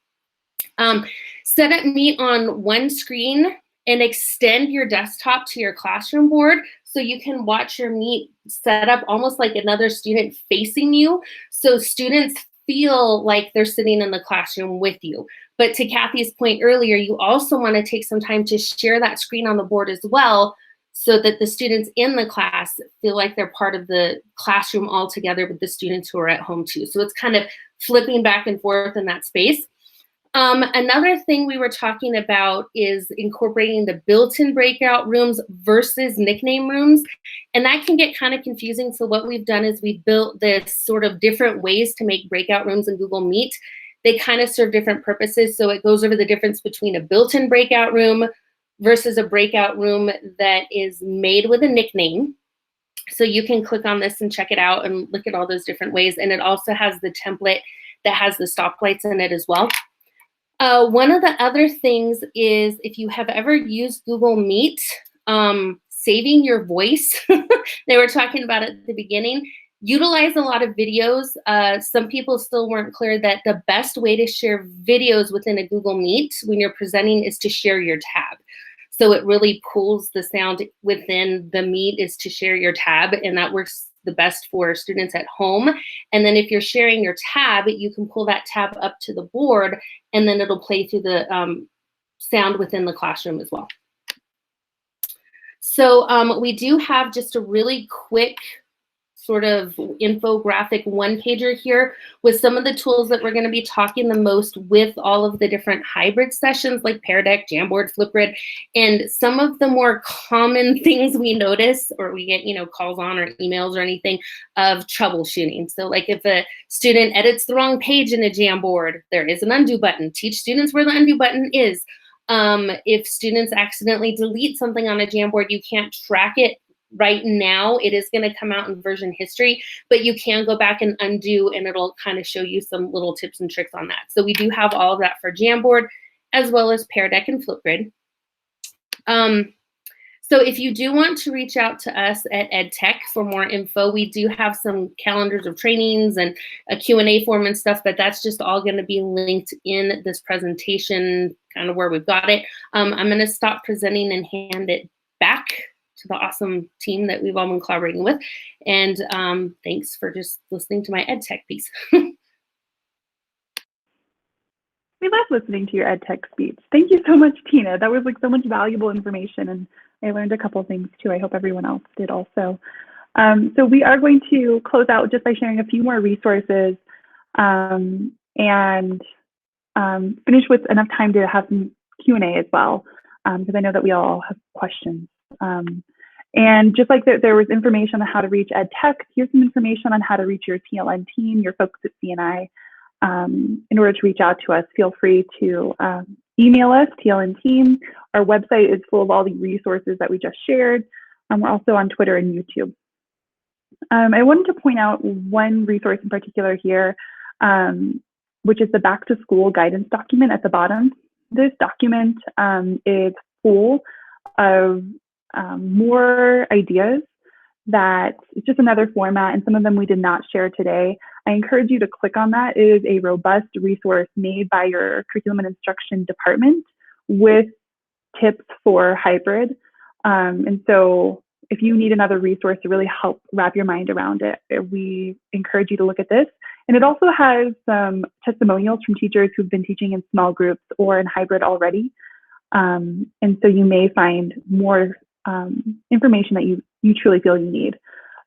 Set up Meet on one screen and extend your desktop to your classroom board so you can watch your Meet set up almost like another student facing you, so students feel like they're sitting in the classroom with you. But to Kathy's point earlier, you also want to take some time to share that screen on the board as well, so that the students in the class feel like they're part of the classroom all together with the students who are at home too. So it's kind of flipping back and forth in that space. Another thing we were talking about is incorporating the built-in breakout rooms versus nickname rooms. And that can get kind of confusing. So what we've done is we've built this sort of different ways to make breakout rooms in Google Meet. They kind of serve different purposes. So it goes over the difference between a built-in breakout room versus a breakout room that is made with a nickname. So you can click on this and check it out and look at all those different ways. And it also has the template that has the stoplights in it as well. One of the other things is, if you have ever used Google Meet, saving your voice, they were talking about it at the beginning, utilize a lot of videos. Some people still weren't clear that the best way to share videos within a Google Meet when you're presenting is to share your tab. So it really pulls the sound within the Meet is to share your tab, and that works the best for students at home. And then if you're sharing your tab, you can pull that tab up to the board, and then it'll play through the sound within the classroom as well. So we do have just a really quick sort of infographic one-pager here with some of the tools that we're going to be talking the most with all of the different hybrid sessions like Pear Deck, Jamboard, Flipgrid, and some of the more common things we notice or we get, calls on or emails or anything of troubleshooting. So like if a student edits the wrong page in a Jamboard, there is an undo button. Teach students where the undo button is. If students accidentally delete something on a Jamboard, you can't track it right now. It is going to come out in version history, but you can go back and undo and it'll kind of show you some little tips and tricks on that. So we do have all of that for Jamboard as well as Pear Deck and Flipgrid. So if you do want to reach out to us at EdTech for more info, we do have some calendars of trainings and a Q&A form and stuff, but that's just all going to be linked in this presentation, kind of where we've got it. I'm going to stop presenting and hand it back to the awesome team that we've all been collaborating with. And thanks for just listening to my EdTech piece. We love listening to your EdTech speech. Thank you so much, Tina. That was like so much valuable information, and I learned a couple of things too. I hope everyone else did also. So we are going to close out just by sharing a few more resources and finish with enough time to have some Q&A as well, because I know that we all have questions. And just like there was information on how to reach EdTech, here's some information on how to reach your TLN team, your folks at CNI. In order to reach out to us, feel free to email us, TLN team. Our website is full of all the resources that we just shared. We're also on Twitter and YouTube. I wanted to point out one resource in particular here, which is the back to school guidance document at the bottom. This document is full of more ideas that it's just another format, and some of them we did not share today. I encourage you to click on that. It is a robust resource made by your curriculum and instruction department with tips for hybrid. And so if you need another resource to really help wrap your mind around it, we encourage you to look at this. And it also has some testimonials from teachers who've been teaching in small groups or in hybrid already. And so you may find more information that you truly feel you need.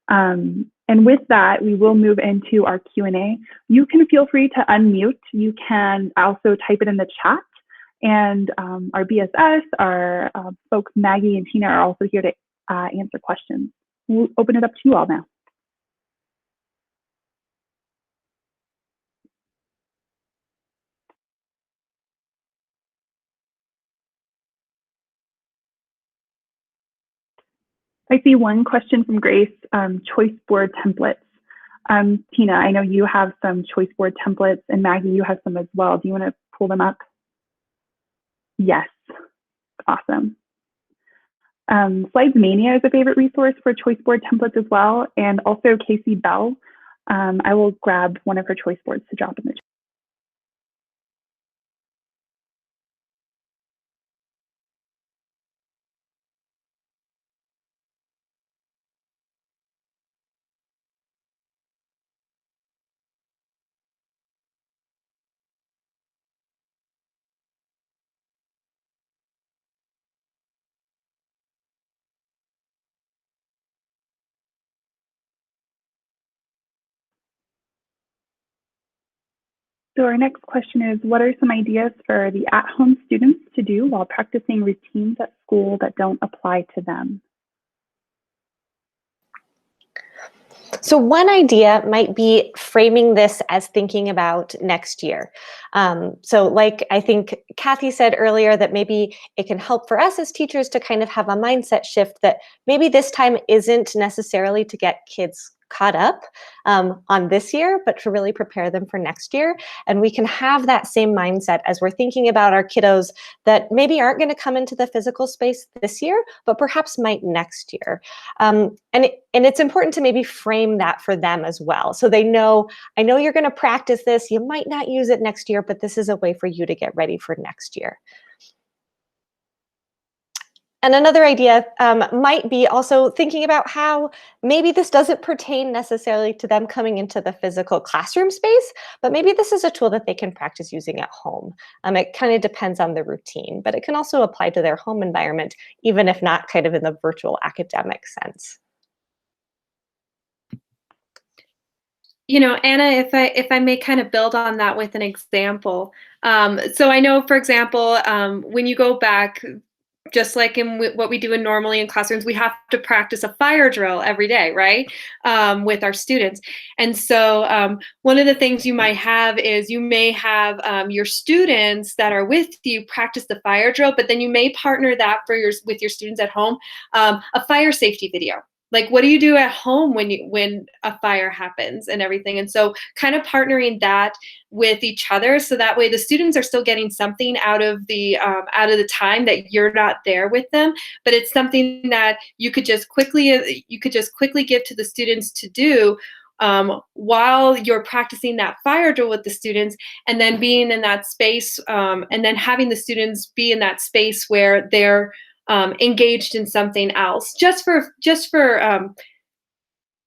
And with that, we will move into our Q&A. You can feel free to unmute. You can also type it in the chat. And our BSS, our folks, Maggie and Tina, are also here to answer questions. We'll open it up to you all now. I see one question from Grace, choice board templates. Tina, I know you have some choice board templates, and Maggie, you have some as well. Do you want to pull them up? Yes, awesome. Slides Mania is a favorite resource for choice board templates as well, and also Casey Bell. I will grab one of her choice boards to drop in the chat. So our next question is, what are some ideas for the at-home students to do while practicing routines at school that don't apply to them? So one idea might be framing this as thinking about next year. So like I think Kathy said earlier, that maybe it can help for us as teachers to kind of have a mindset shift that maybe this time isn't necessarily to get kids caught up on this year, but to really prepare them for next year. And we can have that same mindset as we're thinking about our kiddos that maybe aren't going to come into the physical space this year, but perhaps might next year. And it's important to maybe frame that for them as well. So they know, I know you're going to practice this. You might not use it next year, but this is a way for you to get ready for next year. And another idea might be also thinking about how maybe this doesn't pertain necessarily to them coming into the physical classroom space, but maybe this is a tool that they can practice using at home. It kind of depends on the routine, but it can also apply to their home environment, even if not kind of in the virtual academic sense. You know, Anna, if I may kind of build on that with an example. So I know, for example, when you go back, just like in what we do normally in classrooms, we have to practice a fire drill every day, right, with our students. And so one of the things you might have is you may have your students that are with you practice the fire drill, but then you may partner that with your students at home, a fire safety video. Like, what do you do at home when a fire happens and everything? And so kind of partnering that with each other, so that way the students are still getting something out of the time that you're not there with them, but it's something that you could just quickly give to the students to do while you're practicing that fire drill with the students, and then being in that space, and then having the students be in that space where they're engaged in something else, just for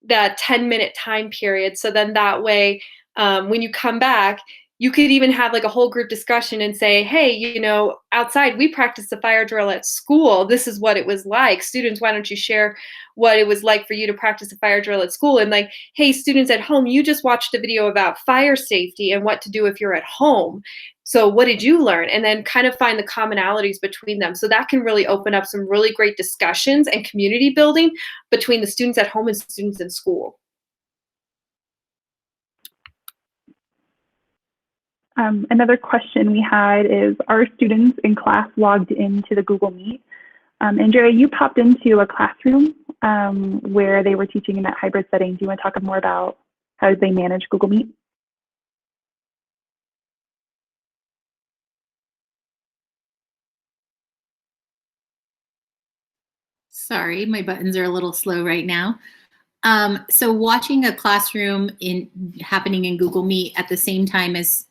that 10-minute time period. So then that way, when you come back, you could even have like a whole group discussion and say, hey, you know, outside we practiced the fire drill at school. This is what it was like. Students, why don't you share what it was like for you to practice a fire drill at school? And like, hey, students at home, you just watched a video about fire safety and what to do if you're at home. So what did you learn? And then kind of find the commonalities between them. So that can really open up some really great discussions and community building between the students at home and students in school. Another question we had is, are students in class logged into the Google Meet? Andrea, you popped into a classroom where they were teaching in that hybrid setting. Do you want to talk more about how they manage Google Meet? Sorry, my buttons are a little slow right now. So watching a classroom happening in Google Meet at the same time as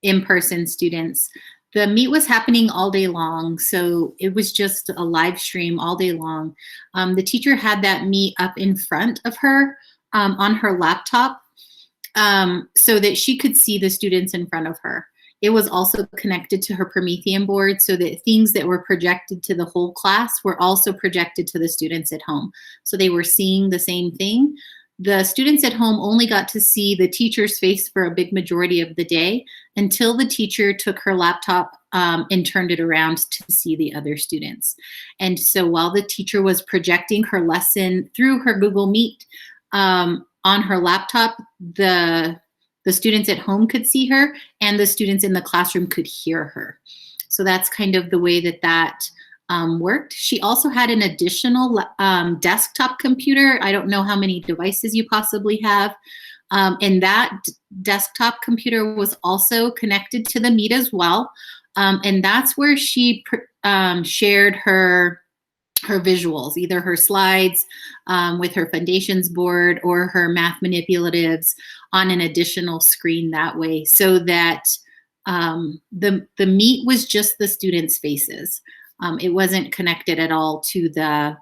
in-person students, the Meet was happening all day long. So it was just a live stream all day long. The teacher had that Meet up in front of her on her laptop so that she could see the students in front of her. It was also connected to her Promethean board so that things that were projected to the whole class were also projected to the students at home. So they were seeing the same thing. The students at home only got to see the teacher's face for a big majority of the day until the teacher took her laptop and turned it around to see the other students. And so while the teacher was projecting her lesson through her Google Meet on her laptop, the students at home could see her and the students in the classroom could hear her. So that's kind of the way that worked. She also had an additional desktop computer. I don't know how many devices you possibly have. And that desktop computer was also connected to the Meet as well. And that's where she shared her visuals, either her slides with her foundations board or her math manipulatives on an additional screen that way, so that the Meet was just the students' faces. It wasn't connected at all to the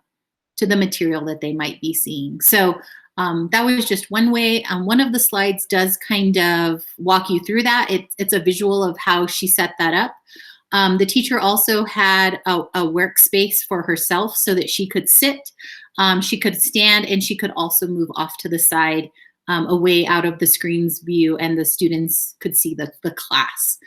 material that they might be seeing. So that was just one way. One of the slides does kind of walk you through that. It's a visual of how she set that up. The teacher also had a workspace for herself so that she could sit, she could stand, and she could also move off to the side away out of the screen's view, and the students could see the class.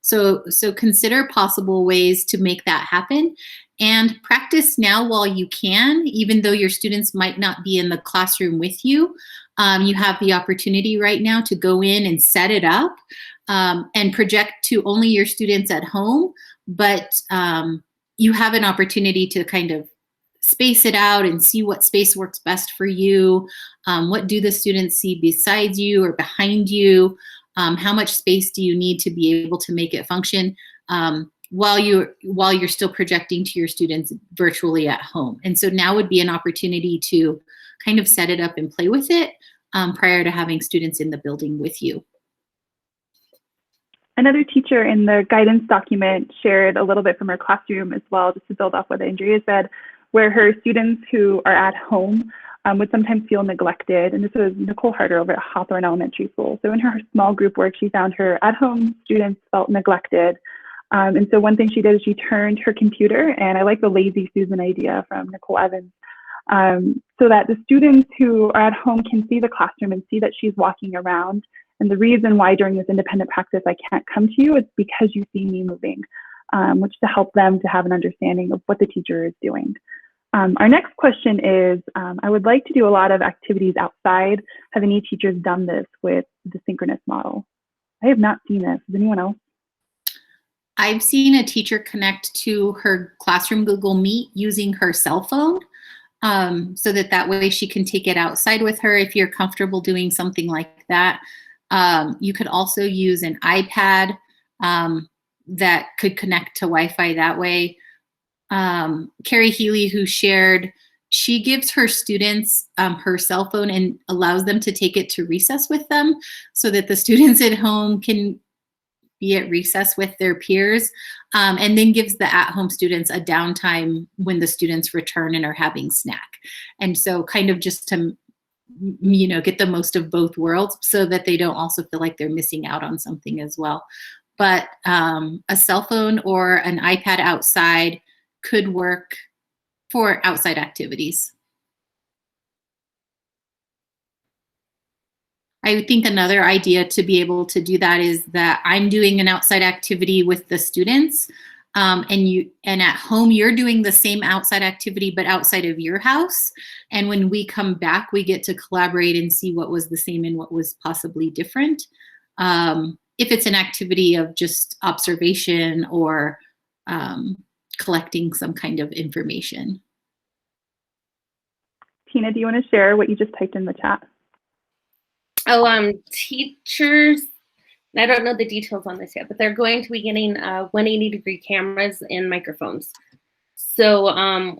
So consider possible ways to make that happen, and practice now while you can, even though your students might not be in the classroom with you. You have the opportunity right now to go in and set it up and project to only your students at home, but you have an opportunity to kind of space it out and see what space works best for you. What do the students see besides you or behind you? How much space do you need to be able to make it function while you're still projecting to your students virtually at home? And so now would be an opportunity to kind of set it up and play with it prior to having students in the building with you. Another teacher in the guidance document shared a little bit from her classroom as well, just to build off what Andrea said, where her students who are at home would sometimes feel neglected. And this was Nicole Harder over at Hawthorne Elementary School. So in her small group work, she found her at-home students felt neglected. And so one thing she did is she turned her computer, and I like the lazy Susan idea from Nicole Evans. so that the students who are at home can see the classroom and see that she's walking around. And the reason why during this independent practice I can't come to you is because you see me moving, which to help them to have an understanding of what the teacher is doing. Our next question is, I would like to do a lot of activities outside. Have any teachers done this with the synchronous model? I have not seen this. Has anyone else? I've seen a teacher connect to her classroom Google Meet using her cell phone, so that way she can take it outside with her if you're comfortable doing something like that. You could also use an iPad that could connect to Wi-Fi that way. Carrie Healy, who shared, she gives her students her cell phone and allows them to take it to recess with them so that the students at home can be at recess with their peers, and then gives the at-home students a downtime when the students return and are having snack. And so kind of just to, you know, get the most of both worlds so that they don't also feel like they're missing out on something as well. But a cell phone or an iPad outside could work for outside activities. I would think another idea to be able to do that is that I'm doing an outside activity with the students, and at home you're doing the same outside activity but outside of your house. And when we come back, we get to collaborate and see what was the same and what was possibly different. If it's an activity of just observation or collecting some kind of information. Tina, do you want to share what you just typed in the chat? Oh, teachers, I don't know the details on this yet, but they're going to be getting 180-degree cameras and microphones. So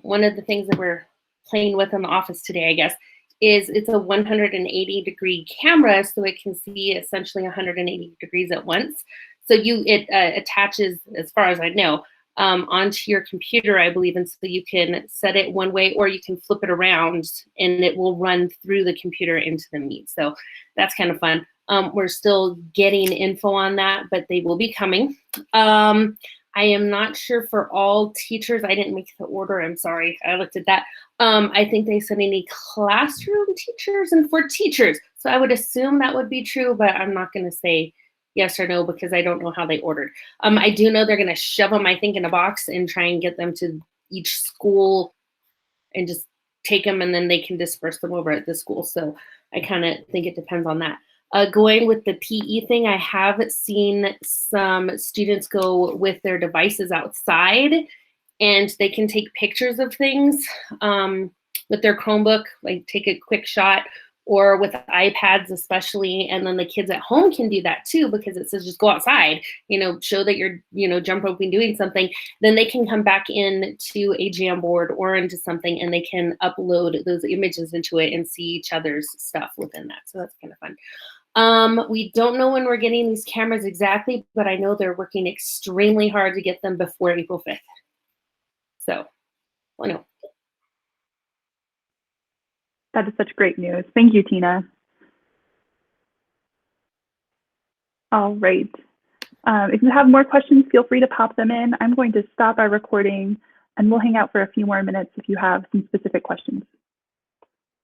one of the things that we're playing with in the office today, I guess, is it's a 180-degree camera, so it can see essentially 180 degrees at once. So it attaches, as far as I know, onto your computer, I believe, and so you can set it one way or you can flip it around and it will run through the computer into the Meet. So that's kind of fun. We're still getting info on that, but they will be coming. I am not sure for all teachers. I didn't make the order. I'm sorry. I looked at that. I think they said any classroom teachers and for teachers. So I would assume that would be true, but I'm not going to say yes or no because I don't know how they ordered. I do know they're going to shove them, I think, in a box and try and get them to each school and just take them, and then they can disperse them over at the school. So I kind of think it depends on that. Going with the PE thing, I have seen some students go with their devices outside and they can take pictures of things with their Chromebook, like take a quick shot, or with iPads especially, and then the kids at home can do that too because it says just go outside, you know, show that you're, you know, jump roping, doing something. Then they can come back into a Jamboard or into something and they can upload those images into it and see each other's stuff within that. So that's kind of fun. We don't know when we're getting these cameras exactly, but I know they're working extremely hard to get them before April 5th. So, I know. That is such great news. Thank you, Tina. All right. If you have more questions, feel free to pop them in. I'm going to stop our recording and we'll hang out for a few more minutes if you have some specific questions.